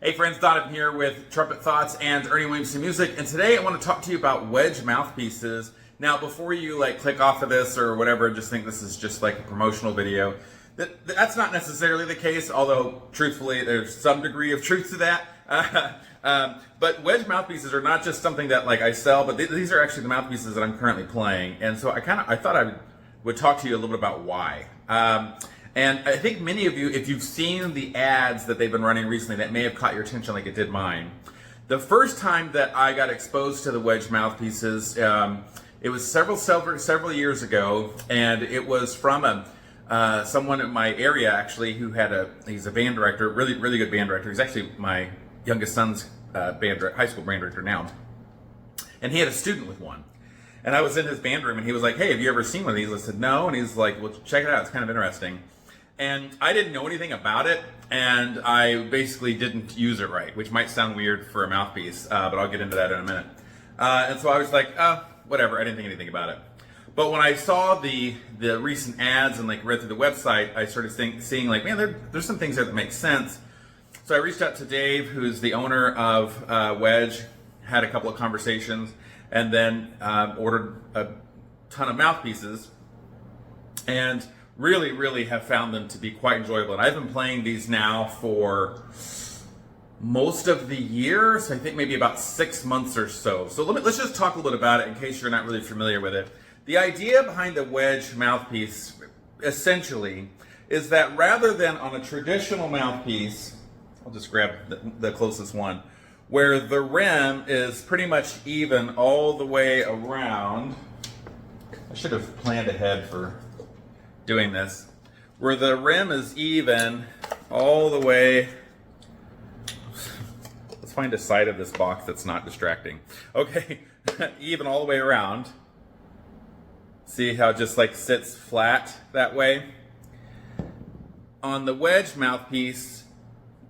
Hey friends, Donovan here with Trumpet Thoughts and Ernie Williamson Music, and today I want to talk to you about Wedge mouthpieces. Now, before you click off of this or whatever, just think this is just like a promotional video. That's not necessarily the case, although truthfully, there's some degree of truth to that. But Wedge mouthpieces are not just something that I sell, but these are actually the mouthpieces that I'm currently playing, and so I thought I would talk to you a little bit about why. And I think many of you, if you've seen the ads that they've been running recently, that may have caught your attention like it did mine. The first time that I got exposed to the Wedge mouthpieces, it was several years ago, and it was from someone in my area actually who he's a band director, really good band director. He's actually my youngest son's high school band director now, and he had a student with one. And I was in his band room, and he was like, "Hey, have you ever seen one of these?" I said, "No," and he's like, "Well, check it out. It's kind of interesting." And I didn't know anything about it, and I basically didn't use it right, which might sound weird for a mouthpiece, but I'll get into that in a minute. And so I was like, whatever, I didn't think anything about it. But when I saw the recent ads and read through the website, I started seeing man, there's some things there that make sense. So I reached out to Dave, who's the owner of Wedge, had a couple of conversations, and then ordered a ton of mouthpieces, and really have found them to be quite enjoyable. And I've been playing these now for most of the year, so I think maybe about 6 months or so. So let's just talk a little bit about it in case you're not really familiar with it. The idea behind the Wedge mouthpiece, essentially, is that rather than on a traditional mouthpiece, I'll just grab the closest one, where the rim is pretty much even all the way around. I should have planned ahead for doing this, where the rim is even all the way. Let's find a side of this box that's not distracting. Okay, even all the way around. See how it just sits flat that way? On the Wedge mouthpiece,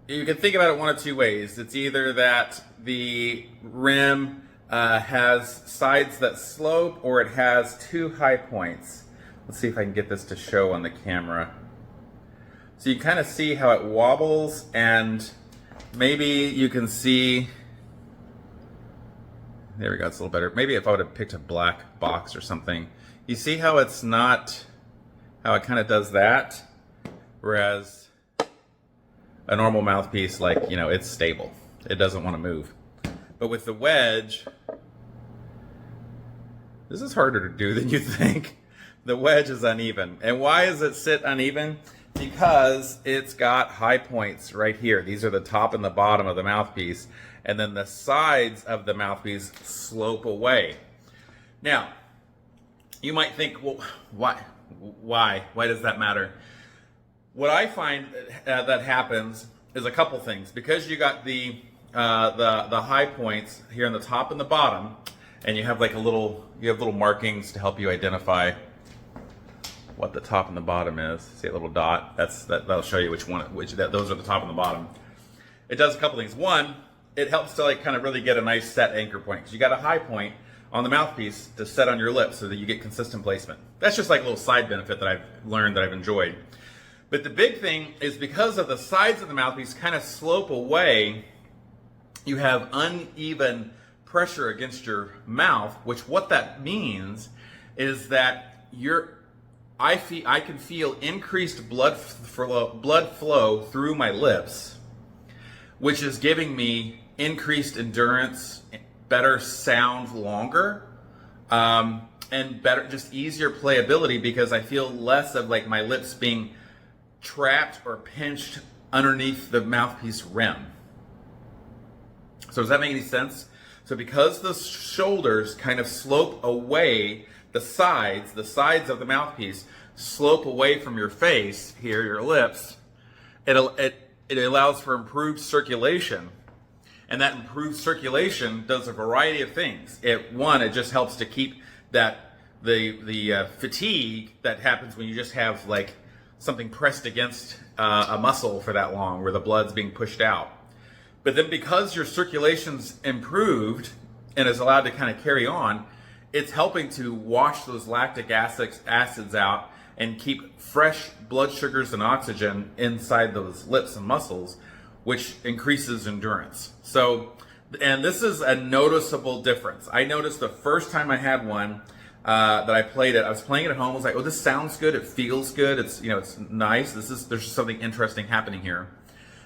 you can think about it one of two ways. It's either that the rim has sides that slope, or it has two high points. Let's see if I can get this to show on the camera. So you kind of see how it wobbles, and maybe you can see, there we go, it's a little better. Maybe if I would have picked a black box or something. You see how it's not, how it kind of does that? Whereas a normal mouthpiece, it's stable. It doesn't want to move. But with the Wedge, this is harder to do than you think. The Wedge is uneven. And why does it sit uneven? Because it's got high points right here. These are the top and the bottom of the mouthpiece. And then the sides of the mouthpiece slope away. Now, you might think, well, why? Why does that matter? What I find that happens is a couple things. Because you got the high points here on the top and the bottom, and you have little markings to help you identify what the top and the bottom is. See a little dot? That'll show you those are the top and the bottom. It does a couple things. One, it helps to kind of really get a nice set anchor point, because you got a high point on the mouthpiece to set on your lips so that you get consistent placement. That's just a little side benefit that I've learned, that I've enjoyed. But the big thing is, because of the sides of the mouthpiece kind of slope away, you have uneven pressure against your mouth, which what that means is that I can feel increased blood flow through my lips, which is giving me increased endurance, better sound longer, and better, just easier playability, because I feel less of my lips being trapped or pinched underneath the mouthpiece rim. So does that make any sense? So because the shoulders kind of slope away, the sides of the mouthpiece slope away from your face here, your lips, it allows for improved circulation. And that improved circulation does a variety of things. It just helps to keep the fatigue that happens when you just have something pressed against a muscle for that long, where the blood's being pushed out. But then, because your circulation's improved and is allowed to kind of carry on, it's helping to wash those lactic acids out and keep fresh blood sugars and oxygen inside those lips and muscles, which increases endurance. So, and this is a noticeable difference. I noticed the first time I had one that I played it, I was playing it at home. I was like, oh, this sounds good. It feels good. It's, you know, it's nice. There's something interesting happening here.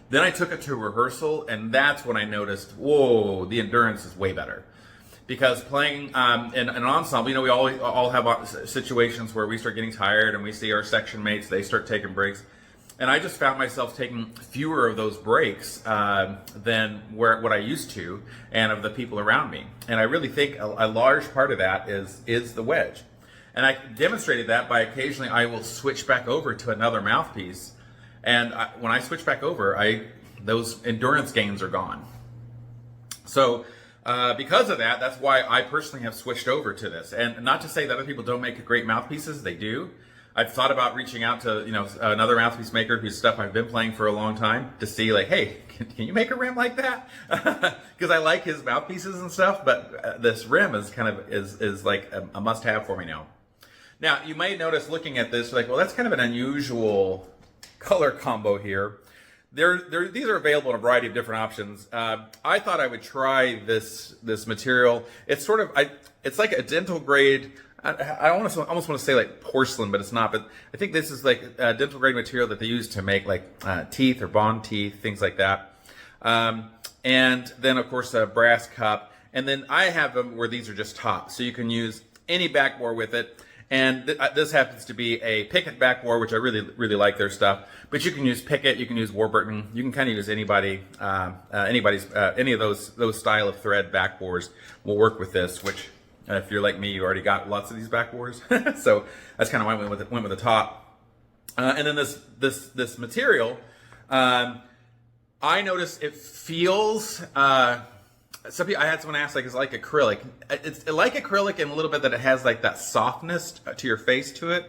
Then I took it to rehearsal, and that's when I noticed, whoa, the endurance is way better. Because playing in an ensemble, you know, we all have situations where we start getting tired, and we see our section mates, they start taking breaks. And I just found myself taking fewer of those breaks than what I used to, and of the people around me. And I really think a large part of that is the Wedge. And I demonstrated that by occasionally I will switch back over to another mouthpiece. And when I switch back over, those endurance gains are gone. So because of that, that's why I personally have switched over to this. And not to say that other people don't make great mouthpieces, they do. I've thought about reaching out to, you know, another mouthpiece maker whose stuff I've been playing for a long time to see, like, hey, can you make a rim like that? Because I like his mouthpieces and stuff, but this rim is kind of is like a must-have for me now. Now, you may notice looking at this, like, well, that's kind of an unusual color combo here. These are available in a variety of different options. I thought I would try this material. It's sort of it's like a dental grade. I almost want to say like porcelain, but it's not. But I think this is like a dental grade material that they use to make like teeth or bond teeth, things like that. And then of course a brass cup. And then I have them where these are just tops, so you can use any backbore with it. And this happens to be a Pickett backbore, which I really like their stuff. But you can use Pickett, you can use Warburton, you can kind of use any of those style of thread backbores will work with this. Which, if you're like me, you already got lots of these backbores, so that's kind of why I went with the top. And then this material, I noticed it feels. I had someone ask, like, is it like acrylic? It's like acrylic in a little bit that it has like that softness to your face to it.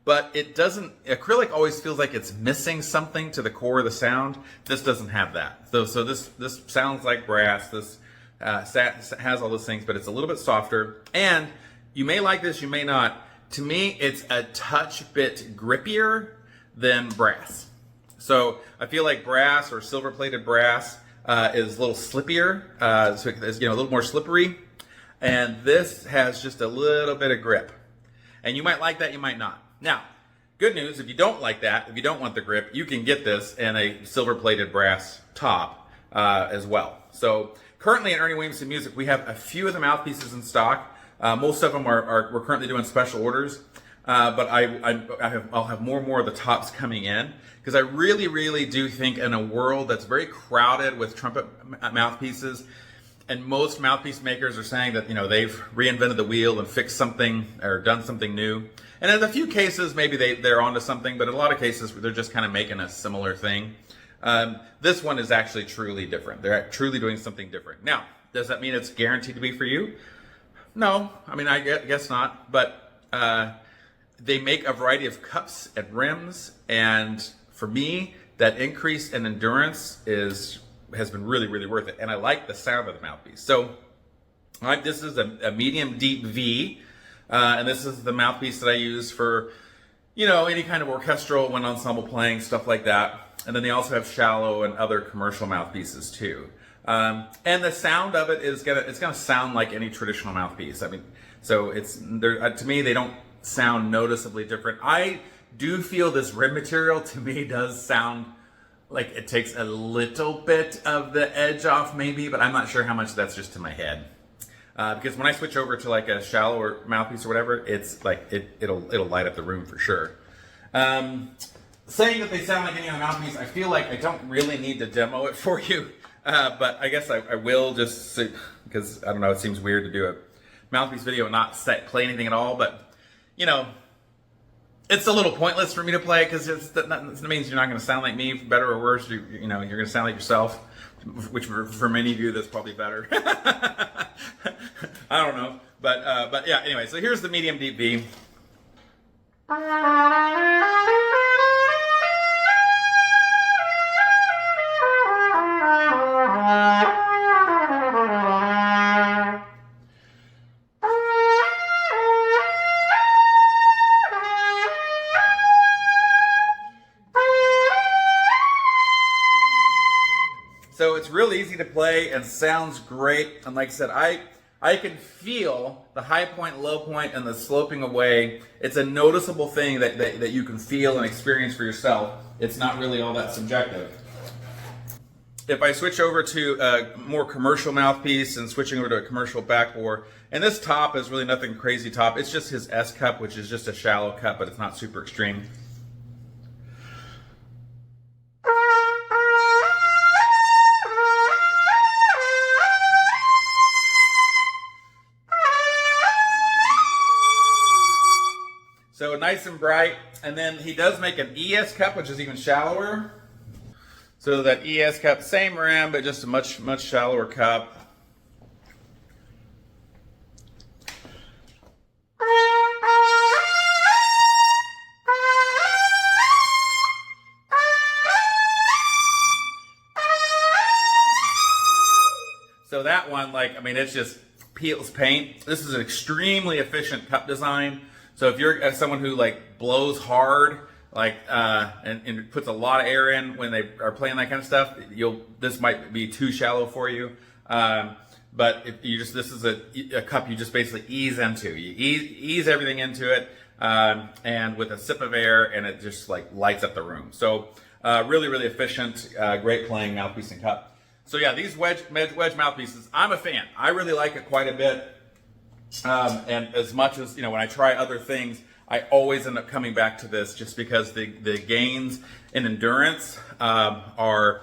But it doesn't, acrylic always feels like it's missing something to the core of the sound. This doesn't have that. So this sounds like brass. This has all those things, but it's a little bit softer. And you may like this, you may not. To me, it's a touch bit grippier than brass. So I feel like brass or silver-plated brass is a little slippier, so it's, you know, a little more slippery, and this has just a little bit of grip. And you might like that, you might not. Now, good news, if you don't like that, if you don't want the grip, you can get this in a silver-plated brass top as well. So currently at Ernie Williamson Music, we have a few of the mouthpieces in stock. Most of them we're currently doing special orders. But I'll have more and more of the tops coming in, because I really do think in a world that's very crowded with trumpet mouthpieces, and most mouthpiece makers are saying that, you know, they've reinvented the wheel and fixed something or done something new. And in a few cases, maybe they're onto something, but in a lot of cases, they're just kind of making a similar thing. This one is actually truly different. They're truly doing something different. Now, does that mean it's guaranteed to be for you? No, I mean, I guess not, but they make a variety of cups and rims, and for me, that increase in endurance has been really worth it, and I like the sound of the mouthpiece. So this is a medium deep V, and this is the mouthpiece that I use for, you know, any kind of orchestral, wind ensemble playing, stuff like that. And then they also have shallow and other commercial mouthpieces too. And the sound of it it's gonna sound like any traditional mouthpiece. I mean, so to me, they don't sound noticeably different. I do feel this rim material to me does sound like it takes a little bit of the edge off maybe, but I'm not sure how much that's just in my head. Because when I switch over to like a shallower mouthpiece or whatever, it's like it'll light up the room for sure. Saying that they sound like any other mouthpiece, I feel like I don't really need to demo it for you, but I guess I will, just because I don't know, it seems weird to do a mouthpiece video and not play anything at all. But you know, it's a little pointless for me to play, because that means you're not going to sound like me, for better or worse. You know, you're going to sound like yourself, which for many of you, that's probably better. I don't know, but yeah. Anyway, so here's the medium deep V. So it's real easy to play and sounds great. And like I said, I can feel the high point, low point, and the sloping away. It's a noticeable thing that you can feel and experience for yourself. It's not really all that subjective. If I switch over to a more commercial mouthpiece and switching over to a commercial backbore, and this top is really nothing crazy top. It's just his S cup, which is just a shallow cup, but it's not super extreme. So nice and bright, and then he does make an ES cup, which is even shallower. So that ES cup, same rim, but just a much shallower cup. So that one, like, I mean, it's just peels paint. This is an extremely efficient cup design. So if you're someone who like blows hard, like and puts a lot of air in when they are playing that kind of stuff, this might be too shallow for you. But if you just, this is a cup you just basically ease into. You ease everything into it, and with a sip of air, and it just like lights up the room. So really efficient, great playing mouthpiece and cup. So yeah, these wedge mouthpieces, I'm a fan. I really like it quite a bit. And as much as, when I try other things, I always end up coming back to this just because the gains in endurance are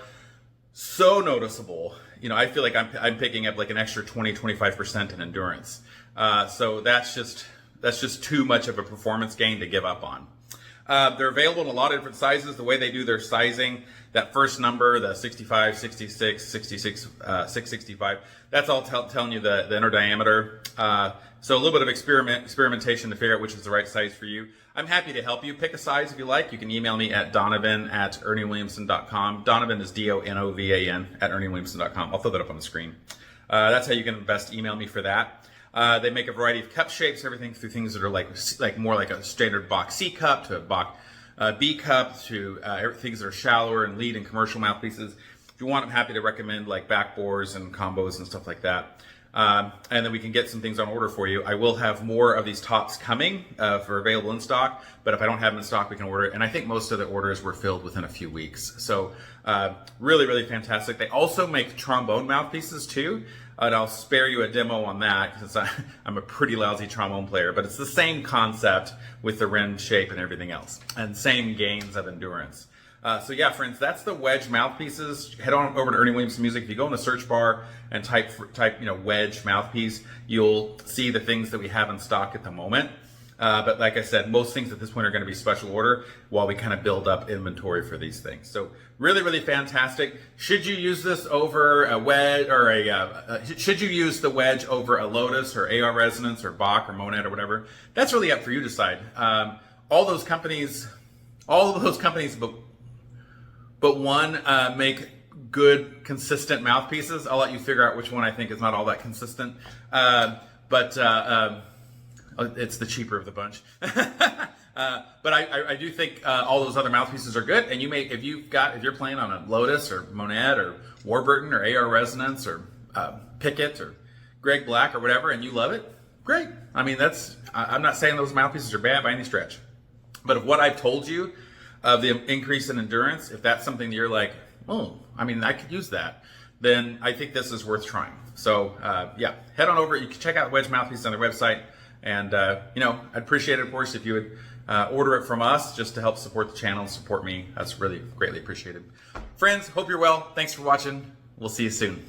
so noticeable. I feel like I'm picking up like an extra 20-25% in endurance. So that's just too much of a performance gain to give up on. They're available in a lot of different sizes. The way they do their sizing, that first number, the 65, 66, 66, 665, that's all telling you the inner diameter. So a little bit of experimentation to figure out which is the right size for you. I'm happy to help you. Pick a size if you like. You can email me at donovan@erniewilliamson.com. Donovan is DONOVAN at erniewilliamson.com. I'll throw that up on the screen. That's how you can best email me for that. They make a variety of cup shapes, everything through things that are like more like a standard Bach C cup to a Bach B cup to things that are shallower and lead and commercial mouthpieces. If you want, I'm happy to recommend like backbores and combos and stuff like that. And then we can get some things on order for you. I will have more of these tops coming for available in stock, but if I don't have them in stock, we can order it. And I think most of the orders were filled within a few weeks. So really fantastic. They also make trombone mouthpieces too. And I'll spare you a demo on that because I'm a pretty lousy trombone player, but it's the same concept with the rim shape and everything else, and same gains of endurance. So yeah, friends, that's the Wedge mouthpieces. Head on over to Ernie Williamson Music. If you go in the search bar and type Wedge mouthpiece, you'll see the things that we have in stock at the moment. But like I said, most things at this point are going to be special order while we kind of build up inventory for these things. So really fantastic. Should you use this over a Wedge or should you use the Wedge over a Lotus or AR Resonance or Bach or Monad or whatever? That's really up for you to decide. All of those companies, but one make good, consistent mouthpieces. I'll let you figure out which one I think is not all that consistent. It's the cheaper of the bunch. But I do think all those other mouthpieces are good. And if you're playing on a Lotus or Monad or Warburton or AR Resonance or Pickett or Greg Black or whatever, and you love it, great. I mean, I'm not saying those mouthpieces are bad by any stretch. But if what I've told you of the increase in endurance, if that's something that you're like, oh, I mean, I could use that, then I think this is worth trying. So yeah, head on over. You can check out Wedge Mouthpiece on their website. And, I'd appreciate it, of course, if you would order it from us just to help support the channel and support me. That's really greatly appreciated. Friends, hope you're well. Thanks for watching. We'll see you soon.